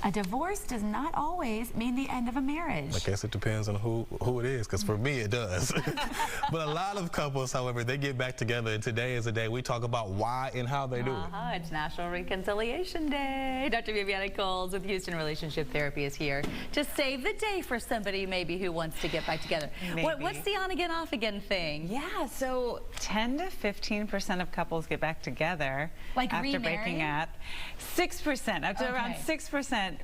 a divorce does not always mean the end of a marriage. I guess it depends on who it is, because for me it does. But a lot of couples, however, they get back together, and today is the day we talk about why and how they do it. It's National Reconciliation Day. Dr. Viviana Coles with Houston Relationship Therapy is here to save the day for somebody maybe who wants to get back together. What's the on again, off again thing? Yeah, so 10 to 15% of couples get back together after breaking up. 6%, up to around 6%.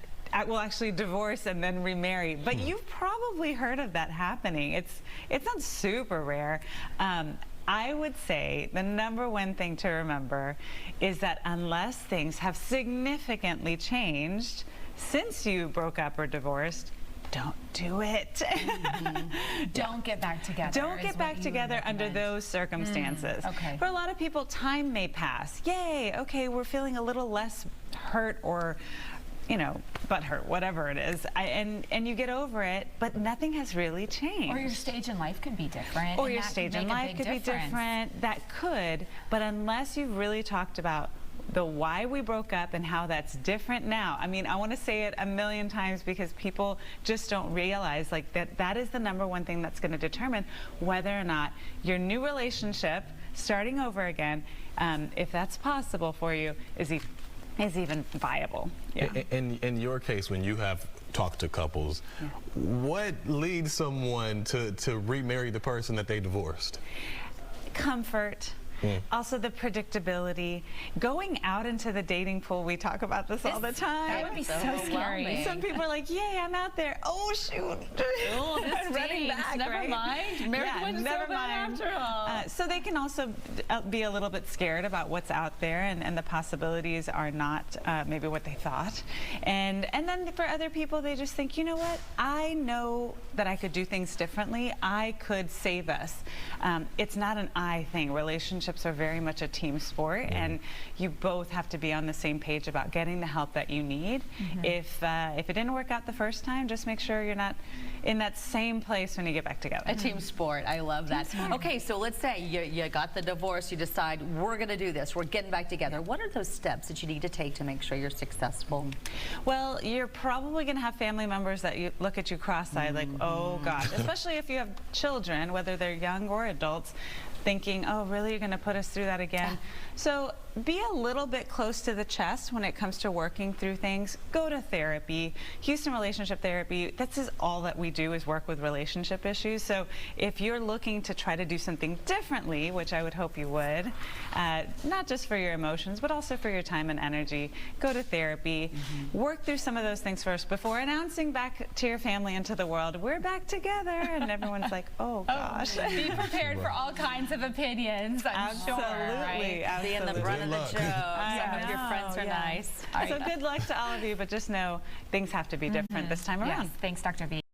Will actually divorce and then remarry, but you've probably heard of that happening. It's not super rare. I would say the #1 thing to remember is that unless things have significantly changed since you broke up or divorced, don't do it. Don't get back together. Don't get back together under those circumstances. For a lot of people, time may pass. Yay, okay, we're feeling a little less hurt or butthurt, whatever it is, and you get over it, but nothing has really changed. Or your stage in life could be different. Or your stage in life could be different. That could, but unless you've really talked about the why we broke up and how that's different now. I mean, I want to say it a million times because people just don't realize that is the #1 thing that's going to determine whether or not your new relationship, starting over again, if that's possible for you, is even viable. In your case, when you have talked to couples, what leads someone to remarry the person that they divorced? Comfort. Also the predictability. Going out into the dating pool, we talk about this all the time. That would be so scary. Some people are like, yay, I'm out there. Oh, shoot. Oh, this running back, never mind. Never mind. After all. So they can also be a little bit scared about what's out there, and the possibilities are not maybe what they thought. And then for other people, they just think, you know what? I know that I could do things differently. I could save us. It's not an I thing. Relationships are very much a team sport, and you both have to be on the same page about getting the help that you need. If it didn't work out the first time, just make sure you're not in that same place when you get back together. A team sport. I love that. Okay, so let's say you got the divorce, you decide we're going to do this, we're getting back together. What are those steps that you need to take to make sure you're successful? Well, you're probably going to have family members that you look at you cross-eyed like, oh gosh, especially if you have children, whether they're young or adults, thinking, oh, really, you're going to put us through that again? So be a little bit close to the chest when it comes to working through things. Go to therapy. Houston Relationship Therapy, that's all that we do, is work with relationship issues. So if you're looking to try to do something differently, which I would hope you would, not just for your emotions, but also for your time and energy, go to therapy. Work through some of those things first before announcing back to your family and to the world, we're back together, and everyone's like, oh gosh. Be prepared for all kinds of opinions, I'm sure. Absolutely. Being the brunt of the joke. Some of your friends are nice. So good luck to all of you, but just know things have to be different this time around. Thanks, Dr. V.